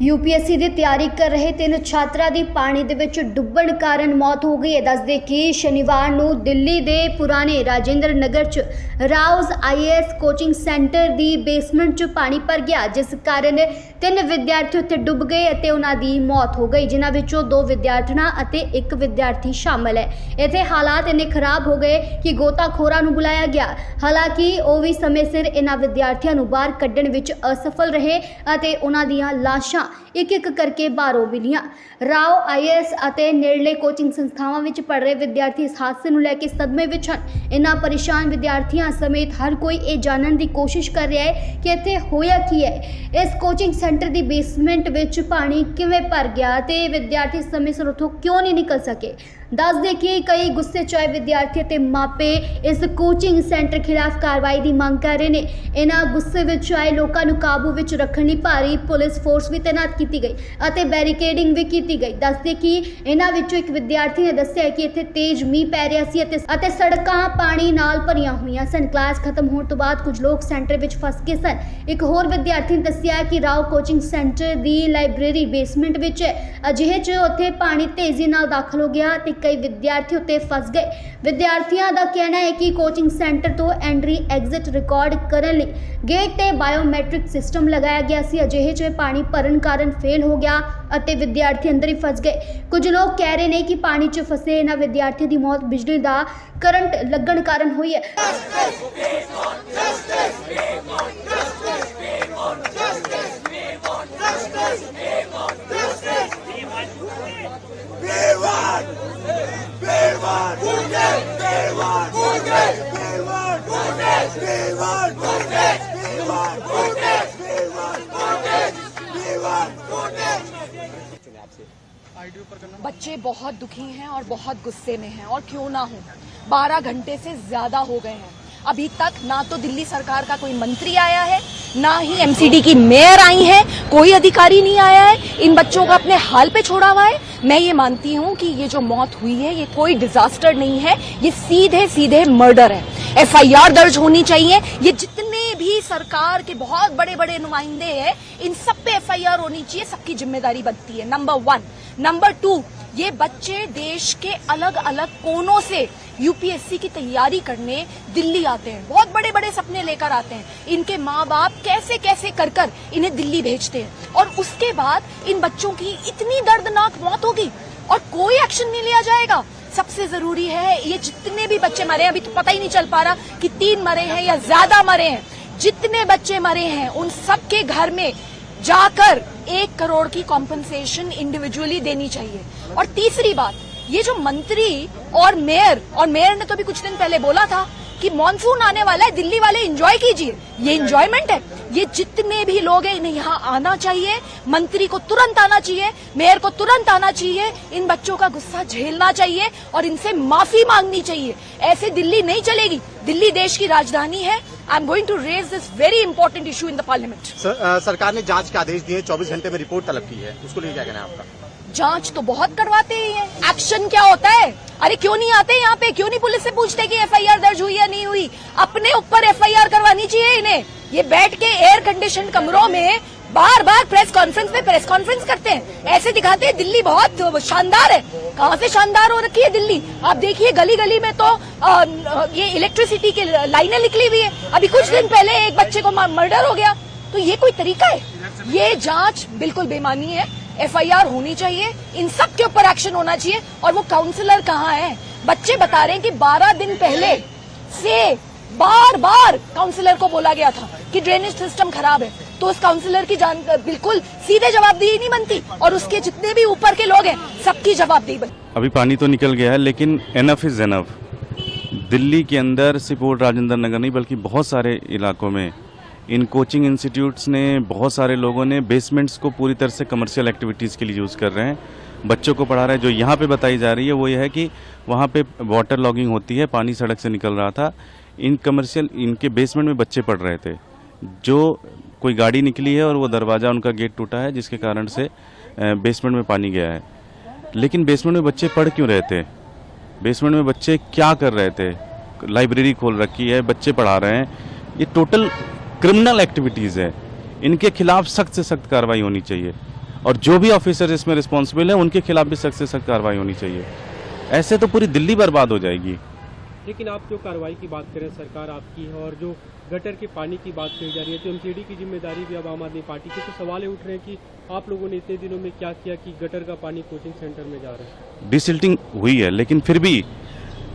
UPSC ਦੀ ਤਿਆਰੀ ਕਰ ਰਹੇ 3 ਛਾਤਰਾਂ ਦੀ ਪਾਣੀ ਦੇ ਵਿੱਚ ਡੁੱਬਣ ਕਾਰਨ ਮੌਤ ਹੋ ਗਈ ਹੈ। ਦੱਸਦੇ ਕਿ ਸ਼ਨੀਵਾਰ ਨੂੰ ਦਿੱਲੀ ਦੇ ਪੁਰਾਣੇ ਰਾਜਿੰਦਰ ਨਗਰ 'ਚ ਰਾਉਜ਼ ਆਈਏਐਸ ਕੋਚਿੰਗ ਸੈਂਟਰ ਦੀ ਬੇਸਮੈਂਟ 'ਚ ਪਾਣੀ ਭਰ ਗਿਆ, ਜਿਸ ਕਾਰਨ 3 ਵਿਦਿਆਰਥੀ ਉੱਥੇ ਡੁੱਬ ਗਏ ਅਤੇ ਉਹਨਾਂ ਦੀ ਮੌਤ ਹੋ ਗਈ, ਜਿਨ੍ਹਾਂ ਵਿੱਚੋਂ 2 ਵਿਦਿਆਰਥਣਾਂ ਅਤੇ 1 ਵਿਦਿਆਰਥੀ ਸ਼ਾਮਲ ਹੈ। ਇੱਥੇ ਹਾਲਾਤ ਇੰਨੇ ਖਰਾਬ ਹੋ ਗਏ ਕਿ ਗੋਤਾਖੋਰਾਂ ਨੂੰ ਬੁਲਾਇਆ ਗਿਆ, ਹਾਲਾਂਕਿ ਉਹ ਵੀ ਸਮੇਂ ਸਿਰ ਇਹਨਾਂ ਵਿਦਿਆਰਥੀਆਂ ਨੂੰ ਬਾਹਰ ਕੱਢਣ ਵਿੱਚ ਅਸਫਲ ਰਹੇ ਅਤੇ ਉਹਨਾਂ ਦੀਆਂ ਲਾਸ਼ਾਂ ਇੱਕ ਕਰਕੇ ਬਾਹਰੋਂ ਮਿਲੀਆਂ। ਰਾਓ ਆਈਏਐਸ ਅਤੇ ਨੇੜਲੇ ਕੋਚਿੰਗ ਸੰਸਥਾਵਾਂ ਵਿੱਚ ਪੜ੍ਹ ਰਹੇ ਵਿਦਿਆਰਥੀ ਇਸ ਹਾਦਸੇ ਨੂੰ ਲੈ ਕੇ ਸਦਮੇ ਵਿੱਚ ਹਨ। ਇਹਨਾਂ ਪਰੇਸ਼ਾਨ ਵਿਦਿਆਰਥੀਆਂ ਸਮੇਤ ਹਰ ਕੋਈ ਇਹ ਜਾਣਨ ਦੀ ਕੋਸ਼ਿਸ਼ ਕਰ ਰਿਹਾ ਹੈ ਕਿ ਇੱਥੇ ਹੋਇਆ ਕੀ ਹੈ, ਇਸ ਕੋਚਿੰਗ ਸੈਂਟਰ ਦੀ ਬੇਸਮੈਂਟ ਵਿੱਚ ਪਾਣੀ ਕਿਵੇਂ ਭਰ ਗਿਆ ਤੇ ਵਿਦਿਆਰਥੀ ਸਮੇਂ ਸਿਰ ਉੱਥੋਂ ਕਿਉਂ ਨਹੀਂ ਨਿਕਲ ਸਕੇ। ਦੱਸਦੇ ਕਿ ਕਈ ਗੁੱਸੇ 'ਚ ਆਏ ਵਿਦਿਆਰਥੀ ਅਤੇ ਮਾਪੇ ਇਸ ਕੋਚਿੰਗ ਸੈਂਟਰ ਖਿਲਾਫ ਕਾਰਵਾਈ ਦੀ ਮੰਗ ਕਰ ਰਹੇ ਨੇ। ਇਹਨਾਂ ਗੁੱਸੇ ਵਿੱਚ ਆਏ ਲੋਕਾਂ ਨੂੰ ਕਾਬੂ ਵਿੱਚ ਰੱਖਣ ਲਈ ਭਾਰੀ ਪੁਲਿਸ ਫੋਰਸ ਵੀ ਤੈਨਾਤ ਕੀਤੀ ਗਈ ਅਤੇ ਬੈਰੀਕੇਡਿੰਗ ਵੀ ਕੀਤੀ ਗਈ। ਦੱਸਦੇ ਕਿ ਇਹਨਾਂ ਵਿੱਚੋਂ ਇੱਕ ਵਿਦਿਆਰਥੀ ਨੇ ਦੱਸਿਆ ਕਿ ਇੱਥੇ ਤੇਜ਼ ਮੀਂਹ ਪੈ ਰਿਹਾ ਸੀ ਅਤੇ ਸੜਕਾਂ ਪਾਣੀ ਨਾਲ ਭਰੀਆਂ ਹੋਈਆਂ ਸਨ। ਕਲਾਸ ਖਤਮ ਹੋਣ ਤੋਂ ਬਾਅਦ ਕੁਝ ਲੋਕ ਸੈਂਟਰ ਵਿੱਚ ਫਸ ਗਏ ਸਨ। ਇੱਕ ਹੋਰ ਵਿਦਿਆਰਥੀ ਨੇ ਦੱਸਿਆ ਕਿ ਰਾਓ ਕੋਚਿੰਗ ਸੈਂਟਰ ਦੀ ਲਾਇਬ੍ਰੇਰੀ ਬੇਸਮੈਂਟ ਵਿੱਚ ਹੈ, ਅਜਿਹੇ 'ਚ ਉੱਥੇ ਪਾਣੀ ਤੇਜ਼ੀ ਨਾਲ ਦਾਖਲ ਹੋ ਗਿਆ ਤੇ ਕਈ ਵਿਦਿਆਰਥੀ ਉੱਤੇ ਫਸ ਗਏ। ਵਿਦਿਆਰਥੀਆਂ ਦਾ ਕਹਿਣਾ ਹੈ ਕਿ ਕੋਚਿੰਗ ਸੈਂਟਰ ਤੋਂ ਐਂਟਰੀ ਐਗਜ਼ਿਟ ਰਿਕਾਰਡ ਕਰਨ ਲਈ ਗੇਟ ਤੇ ਬਾਇਓਮੈਟ੍ਰਿਕ ਸਿਸਟਮ ਲਗਾਇਆ ਗਿਆ ਸੀ, ਅਜਿਹੇ 'ਚ ਪਾਣੀ ਭਰਨ ਕਾਰਨ ਫੇਲ ਹੋ ਗਿਆ ਅਤੇ ਵਿਦਿਆਰਥੀ ਅੰਦਰ ਹੀ ਫਸ ਗਏ। ਕੁਝ ਲੋਕ ਕਹਿ ਰਹੇ ਨੇ ਕਿ ਪਾਣੀ 'ਚ ਫਸੇ ਇਹਨਾਂ ਵਿਦਿਆਰਥੀਆਂ ਦੀ ਮੌਤ ਬਿਜਲੀ ਦਾ ਕਰੰਟ ਲੱਗਣ ਕਾਰਨ ਹੋਈ ਹੈ। बच्चे बहुत दुखी हैं और बहुत गुस्से में हैं, और क्यों ना हो, 12 घंटे से ज्यादा हो गए हैं। अभी तक ना तो दिल्ली सरकार का कोई मंत्री आया है, ना ही एमसीडी की मेयर आई है, कोई अधिकारी नहीं आया है, इन बच्चों को अपने हाल पे छोड़ा हुआ है। मैं ये मानती हूँ कि ये जो मौत हुई है ये कोई डिजास्टर नहीं है, ये सीधे सीधे मर्डर है। एफआईआर दर्ज होनी चाहिए। ये जितने भी सरकार के बहुत बड़े बड़े नुमाइंदे हैं, इन सब पे एफआईआर होनी चाहिए, सबकी जिम्मेदारी बनती है। नंबर 1। नंबर 2, ये बच्चे देश के अलग अलग कोनों से यूपीएससी की तैयारी करने दिल्ली आते हैं, बहुत बड़े बड़े सपने लेकर आते हैं। इनके माँ बाप कैसे कैसे कर कर इन्हें दिल्ली भेजते हैं, और उसके बाद इन बच्चों की इतनी दर्दनाक मौत होगी और कोई एक्शन नहीं लिया जाएगा। सबसे जरूरी है ये जितने भी बच्चे मरे हैं, अभी तो पता ही नहीं चल पा रहा कि 3 मरे हैं या ज्यादा मरे हैं, जितने बच्चे मरे हैं उन सबके घर में जाकर 1 करोड़ की कॉम्पनसेशन इंडिविजुअली देनी चाहिए। और तीसरी बात, ये जो मंत्री और मेयर ने तो भी कुछ दिन पहले बोला था कि मॉनसून आने वाला है, दिल्ली वाले एंजॉय कीजिए, ये एंजॉयमेंट है। ये जितने भी लोग हैं इन्हें यहाँ आना चाहिए, मंत्री को तुरंत आना चाहिए, मेयर को तुरंत आना चाहिए, इन बच्चों का गुस्सा झेलना चाहिए और इनसे माफी मांगनी चाहिए। ऐसे दिल्ली नहीं चलेगी, दिल्ली देश की राजधानी है। I am going to raise this very important issue in the parliament. सरकार ने जांच के आदेश दिए, 24 घंटे में रिपोर्ट तलब की है, उसको लेकर क्या कहना है आपका? जांच तो बहुत करवाते ही हैं, एक्शन क्या होता है? अरे क्यों नहीं आते यहाँ पे, क्यों नहीं पुलिस से पूछते कि एफआईआर दर्ज हुई या नहीं हुई? अपने ऊपर एफआईआर करवानी चाहिए इन्हें। ये बैठ के एयर कंडीशन कमरों में बार बार प्रेस कॉन्फ्रेंस करते हैं, ऐसे दिखाते हैं दिल्ली बहुत शानदार है। कहाँ से शानदार हो रखी है दिल्ली? आप देखिए गली गली में तो ये इलेक्ट्रिसिटी की लाइनें निकली हुई है। अभी कुछ दिन पहले एक बच्चे को मर्डर हो गया, तो ये कोई तरीका है? ये जांच बिल्कुल बेमानी है, एफआईआर होनी चाहिए, इन सब के ऊपर एक्शन होना चाहिए। और वो काउंसलर कहाँ है? बच्चे बता रहे हैं कि 12 दिन पहले से बार बार काउंसलर को बोला गया था कि ड्रेनेज सिस्टम खराब है, तो उस काउंसलर की बिल्कुल सीधे जवाबदेही नहीं बनती, और उसके जितने भी ऊपर के लोग हैं सबकी जवाबदेही बनती। अभी पानी तो निकल गया है, लेकिन एनफ इज एनफ। दिल्ली के अंदर सिर्फ राजेंद्र नगर नहीं बल्कि बहुत सारे इलाकों में इन कोचिंग इंस्टीट्यूट्स ने, बहुत सारे लोगों ने बेसमेंट्स को पूरी तरह से कमर्शियल एक्टिविटीज़ के लिए यूज़ कर रहे हैं। बच्चों को पढ़ा रहे हैं। जो यहाँ पे बताई जा रही है वो ये है कि वहाँ पे वाटर लॉगिंग होती है, पानी सड़क से निकल रहा था, इनके बेसमेंट में बच्चे पढ़ रहे थे, जो कोई गाड़ी निकली है और वो दरवाज़ा उनका गेट टूटा है जिसके कारण से बेसमेंट में पानी गया है। लेकिन बेसमेंट में बच्चे पढ़ क्यों रहे थे? बेसमेंट में बच्चे क्या कर रहे थे? लाइब्रेरी खोल रखी है, बच्चे पढ़ा रहे हैं, ये टोटल क्रिमिनल एक्टिविटीज़ है। इनके खिलाफ सख्त से सख्त कार्रवाई होनी चाहिए और जो भी ऑफिसर इसमें रिस्पॉन्सिबल है उनके खिलाफ भी सख्त से सख्त कार्रवाई होनी चाहिए। ऐसे तो पूरी दिल्ली बर्बाद हो जाएगी। लेकिन आप जो कार्रवाई की बात करें, सरकार आपकी है और जो गटर के पानी की बात कही जा रही है तो एमसीडी की जिम्मेदारी भी अब आम आदमी पार्टी की, तो सवाल उठ रहे हैं कि आप लोगों ने इतने दिनों में क्या किया कि गटर का पानी कोचिंग सेंटर में जा रहा है। डिसिल्टिंग हुई है लेकिन फिर भी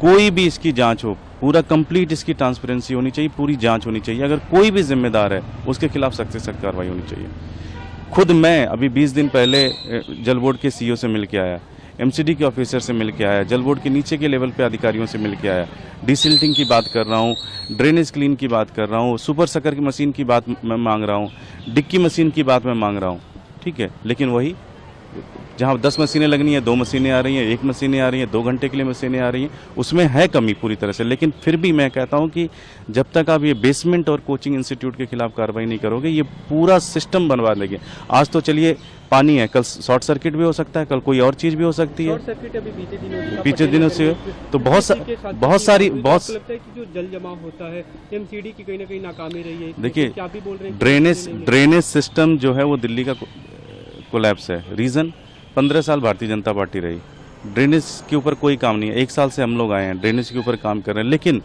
कोई भी इसकी जांच हो, पूरा कंप्लीट इसकी ट्रांसपेरेंसी होनी चाहिए, पूरी जांच होनी चाहिए। अगर कोई भी जिम्मेदार है उसके खिलाफ सख्त से सख्त कार्रवाई होनी चाहिए। खुद मैं अभी 20 दिन पहले जल बोर्ड के सीईओ से मिल के आया, एमसीडी के ऑफिसर से मिल के आया, जल बोर्ड के नीचे के लेवल पे अधिकारियों से मिल के आया, डिसिल्टिंग की बात कर रहा हूँ, ड्रेनेज क्लीन की बात कर रहा हूँ, सुपर सकर की मशीन की बात मैं मांग रहा हूँ, डिक्की मशीन की बात मैं मांग रहा हूँ, ठीक है। लेकिन वही जहाँ 10 मशीनें लगनी है 2 मशीनें आ रही हैं, 1 मशीनें आ रही हैं, 2 घंटे के लिए मशीनें आ रही हैं, उसमें है कमी पूरी तरह से। लेकिन फिर भी मैं कहता हूँ कि जब तक आप ये बेसमेंट और कोचिंग इंस्टीट्यूट के खिलाफ कार्रवाई नहीं करोगे, ये पूरा सिस्टम बनवा देंगे। आज तो चलिए पानी है, कल शॉर्ट सर्किट भी हो सकता है, कल कोई और चीज़ भी हो सकती है। शॉर्ट सर्किट अभी बीते दिनों से तो बहुत सारी लगता है कि जो जल जमाव होता है एमसीडी की कहीं ना कहीं नाकामी रही है। देखिए, क्या भी बोल रहे हैं ड्रेनेज सिस्टम जो है वो दिल्ली का कोलैप्स है। रीज़न 15 साल भारतीय जनता पार्टी रही, ड्रेनेज के ऊपर कोई काम नहीं है। 1 साल से हम लोग आए हैं, ड्रेनेज के ऊपर काम कर रहे हैं। लेकिन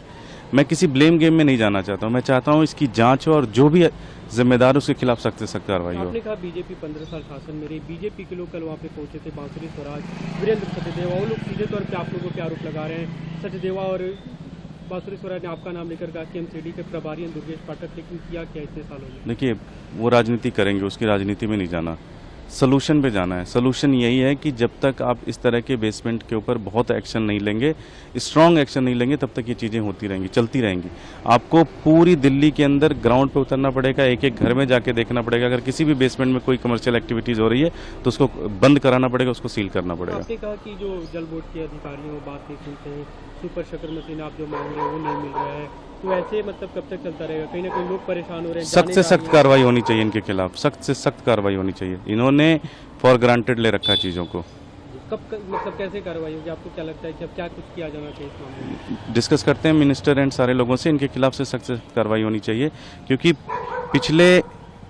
मैं किसी ब्लेम गेम में नहीं जाना चाहता हूँ। मैं चाहता हूँ इसकी जांच हो और जो भी जिम्मेदार उसके खिलाफ सख्त से सख्त कार्रवाई हो। आपने कहा बीजेपी 15 साल शासन में रही, बीजेपी के लोग कल वहाँ पे पहुंचे थे, बांसुरी स्वराज, वीरेंद्र सचदेवा, वो लोग सीधे तौर पे आप लोगों पे आरोप लगा रहे हैं। सचदेवा और बांसुरी स्वराज ने आपका नाम लेकर कहा कि एमसीडी के प्रभारी हैं दुर्गेश पाठक, लेकिन किया क्या इतने सालों में? देखिए, वो राजनीति करेंगे, उसकी राजनीति में नहीं जाना, सलूशन पे जाना है। सलूशन यही है कि जब तक आप इस तरह के बेसमेंट के ऊपर बहुत एक्शन नहीं लेंगे, स्ट्रॉन्ग एक्शन नहीं लेंगे, तब तक ये चीज़ें होती रहेंगी, चलती रहेंगी। आपको पूरी दिल्ली के अंदर ग्राउंड पे उतरना पड़ेगा, एक एक घर में जाके देखना पड़ेगा। अगर किसी भी बेसमेंट में कोई कमर्शियल एक्टिविटीज़ हो रही है तो उसको बंद कराना पड़ेगा, उसको सील करना पड़ेगा। आपने कहा कि जो जल बोर्ड के अधिकारी वो बात नहीं सुनते हैं, सुपर शकर मशीन आप जो मांग रहे हैं वो नहीं मिल रहा है, तो ऐसे मतलब कब तक चलता रहेगा? कहीं ना कहीं लोग परेशान हो रहे हैं। सख्त से सख्त कार्रवाई होनी चाहिए इनके खिलाफ, सख्त से सख्त कार्रवाई होनी चाहिए। इन्होंने फॉर ग्रांटेड ले रखा है चीज़ों को। मतलब कैसे कार्रवाई होगी? आपको क्या लगता है कि अब क्या कुछ किया जाना चाहिए इस मामले में? डिस्कस करते हैं मिनिस्टर एंड सारे लोगों से, इनके खिलाफ से सख्त कार्रवाई होनी चाहिए। क्योंकि पिछले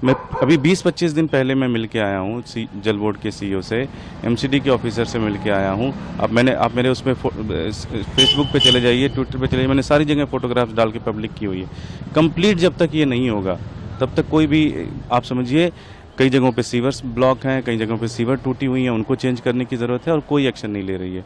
मैं अभी 20-25 दिन पहले मैं मिल के आया हूँ जल बोर्ड के सीईओ से, एमसीडी के ऑफिसर से मिल के आया हूँ। आप मेरे उसमें फेसबुक पे चले जाइए, ट्विटर पे चले जाइए, मैंने सारी जगह फोटोग्राफ्स डाल के पब्लिक की हुई है। कंप्लीट जब तक ये नहीं होगा तब तक कोई भी, आप समझिए, कई जगहों पे सीवर्स ब्लॉक हैं, कई जगहों पे सीवर टूटी हुई हैं, उनको चेंज करने की ज़रूरत है और कोई एक्शन नहीं ले रही है।